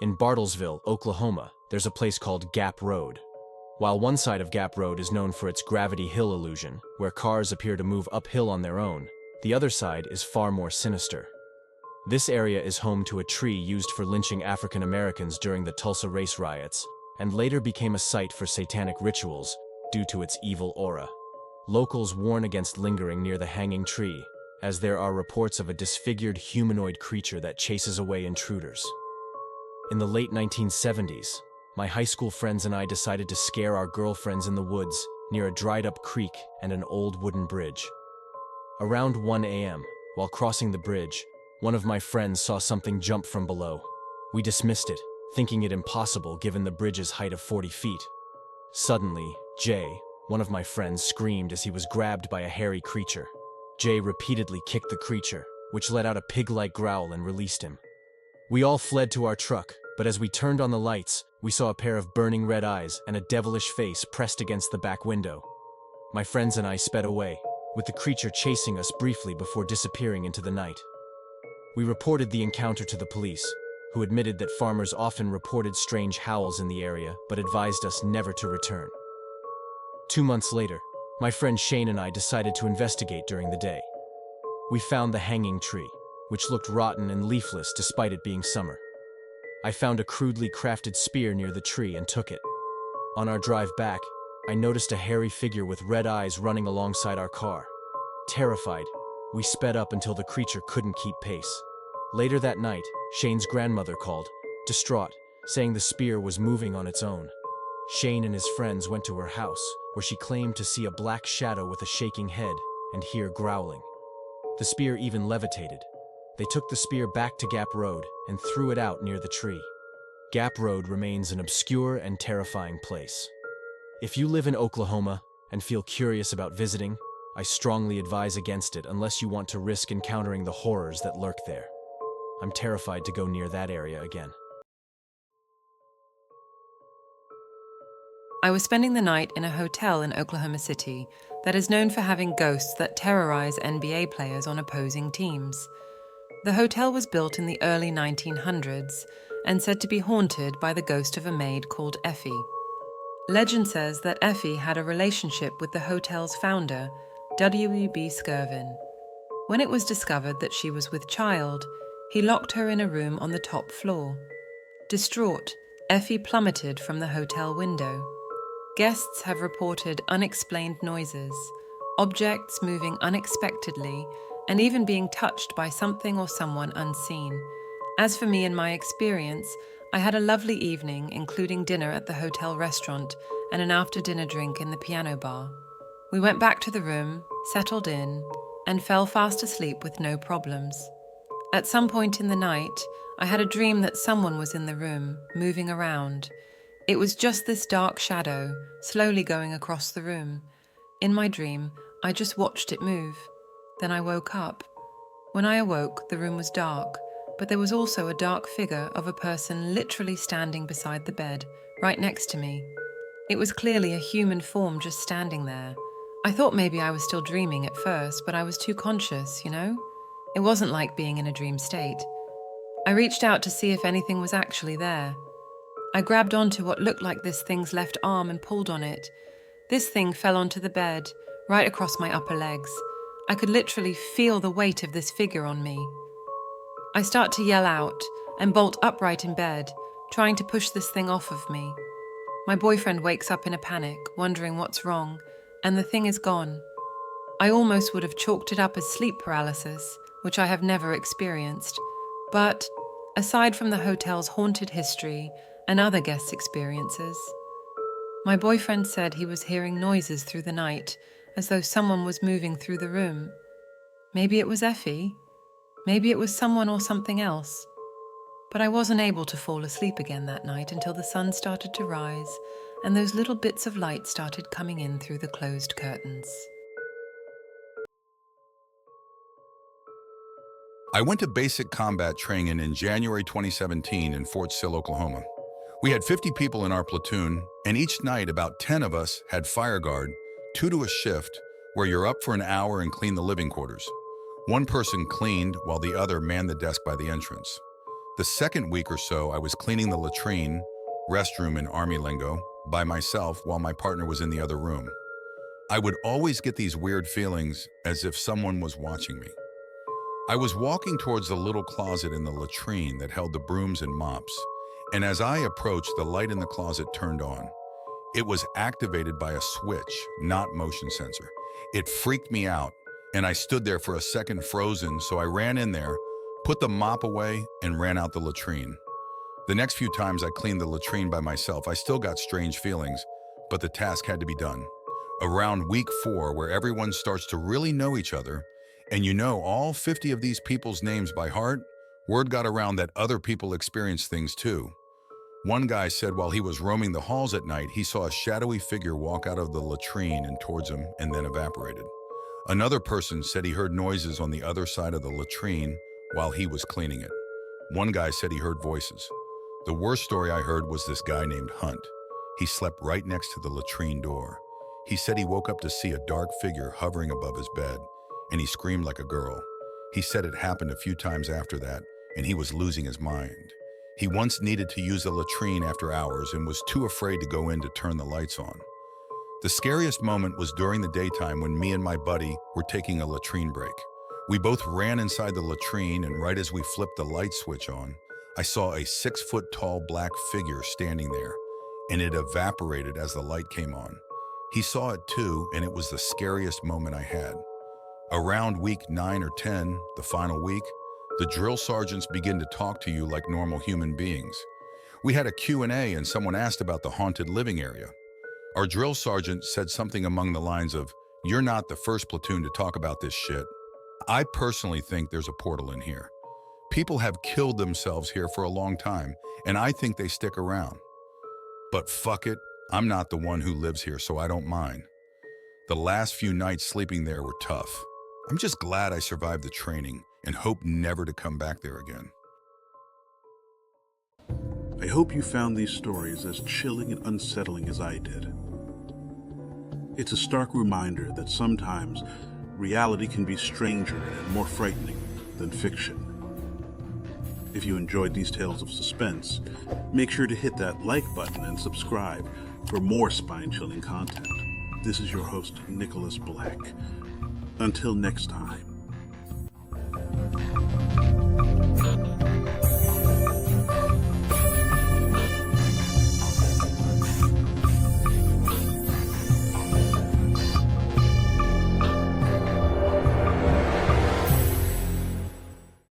In Bartlesville, Oklahoma, there's a place called Gap Road. While one side of Gap Road is known for its gravity hill illusion, where cars appear to move uphill on their own, the other side is far more sinister. This area is home to a tree used for lynching African Americans during the Tulsa race riots, and later became a site for satanic rituals due to its evil aura. Locals warn against lingering near the hanging tree, as there are reports of a disfigured humanoid creature that chases away intruders. In the late 1970s, my high school friends and I decided to scare our girlfriends in the woods near a dried-up creek and an old wooden bridge. Around 1 a.m., while crossing the bridge, one of my friends saw something jump from below. We dismissed it, thinking it impossible given the bridge's height of 40 feet. Suddenly, Jay, one of my friends, screamed as he was grabbed by a hairy creature. Jay repeatedly kicked the creature, which let out a pig-like growl and released him. We all fled to our truck, but as we turned on the lights, we saw a pair of burning red eyes and a devilish face pressed against the back window. My friends and I sped away, with the creature chasing us briefly before disappearing into the night. We reported the encounter to the police, who admitted that farmers often reported strange howls in the area but advised us never to return. 2 months later, my friend Shane and I decided to investigate during the day. We found the hanging tree, which looked rotten and leafless despite it being summer. I found a crudely crafted spear near the tree and took it. On our drive back, I noticed a hairy figure with red eyes running alongside our car. Terrified, we sped up until the creature couldn't keep pace. Later that night, Shane's grandmother called, distraught, saying the spear was moving on its own. Shane and his friends went to her house, where she claimed to see a black shadow with a shaking head and hear growling. The spear even levitated. They took the spear back to Gap Road and threw it out near the tree. Gap Road remains an obscure and terrifying place. If you live in Oklahoma and feel curious about visiting, I strongly advise against it unless you want to risk encountering the horrors that lurk there. I'm terrified to go near that area again. I was spending the night in a hotel in Oklahoma City that is known for having ghosts that terrorize NBA players on opposing teams. The hotel was built in the early 1900s and said to be haunted by the ghost of a maid called Effie. Legend says that Effie had a relationship with the hotel's founder, W.E.B. Skirvin. When it was discovered that she was with child, he locked her in a room on the top floor. Distraught, Effie plummeted from the hotel window. Guests have reported unexplained noises, objects moving unexpectedly, and even being touched by something or someone unseen. As for me and my experience, I had a lovely evening, including dinner at the hotel restaurant and an after-dinner drink in the piano bar. We went back to the room, settled in, and fell fast asleep with no problems. At some point in the night, I had a dream that someone was in the room, moving around. It was just this dark shadow, slowly going across the room. In my dream, I just watched it move. Then I woke up. When I awoke, the room was dark, but there was also a dark figure of a person literally standing beside the bed, right next to me. It was clearly a human form just standing there. I thought maybe I was still dreaming at first, but I was too conscious, you know? It wasn't like being in a dream state. I reached out to see if anything was actually there. I grabbed onto what looked like this thing's left arm and pulled on it. This thing fell onto the bed, right across my upper legs. I could literally feel the weight of this figure on me. I start to yell out and bolt upright in bed, trying to push this thing off of me. My boyfriend wakes up in a panic, wondering what's wrong, and the thing is gone. I almost would have chalked it up as sleep paralysis, which I have never experienced. But aside from the hotel's haunted history and other guests' experiences, my boyfriend said he was hearing noises through the night, as though someone was moving through the room. Maybe it was Effie. Maybe it was someone or something else. But I wasn't able to fall asleep again that night until the sun started to rise and those little bits of light started coming in through the closed curtains. I went to basic combat training in January 2017 in Fort Sill, Oklahoma. We had 50 people in our platoon, and each night about 10 of us had fire guard, 2 to a shift, where you're up for an hour and clean the living quarters. One person cleaned while the other manned the desk by the entrance. The second week or so, I was cleaning the latrine, restroom in Army lingo, by myself while my partner was in the other room. I would always get these weird feelings as if someone was watching me. I was walking towards the little closet in the latrine that held the brooms and mops, and as I approached, the light in the closet turned on. It was activated by a switch, not motion sensor. It freaked me out, and I stood there for a second frozen, so I ran in there, put the mop away, and ran out the latrine. The next few times I cleaned the latrine by myself, I still got strange feelings, but the task had to be done. Around week 4, where everyone starts to really know each other, and you know all 50 of these people's names by heart, word got around that other people experienced things too. One guy said while he was roaming the halls at night, he saw a shadowy figure walk out of the latrine and towards him and then evaporated. Another person said he heard noises on the other side of the latrine while he was cleaning it. One guy said he heard voices. The worst story I heard was this guy named Hunt. He slept right next to the latrine door. He said he woke up to see a dark figure hovering above his bed, and he screamed like a girl. He said it happened a few times after that, and he was losing his mind. He once needed to use the latrine after hours and was too afraid to go in to turn the lights on. The scariest moment was during the daytime when me and my buddy were taking a latrine break. We both ran inside the latrine, and right as we flipped the light switch on, I saw a 6-foot-tall black figure standing there, and it evaporated as the light came on. He saw it too, and it was the scariest moment I had. Around week 9 or 10, the final week, the drill sergeants begin to talk to you like normal human beings. We had a Q&A and someone asked about the haunted living area. Our drill sergeant said something along the lines of, "You're not the first platoon to talk about this shit. I personally think there's a portal in here. People have killed themselves here for a long time, and I think they stick around. But fuck it, I'm not the one who lives here, so I don't mind. The last few nights sleeping there were tough. I'm just glad I survived the training and hope never to come back there again." I hope you found these stories as chilling and unsettling as I did. It's a stark reminder that sometimes reality can be stranger and more frightening than fiction. If you enjoyed these tales of suspense, make sure to hit that like button and subscribe for more spine-chilling content. This is your host, Nicholas Black. Until next time.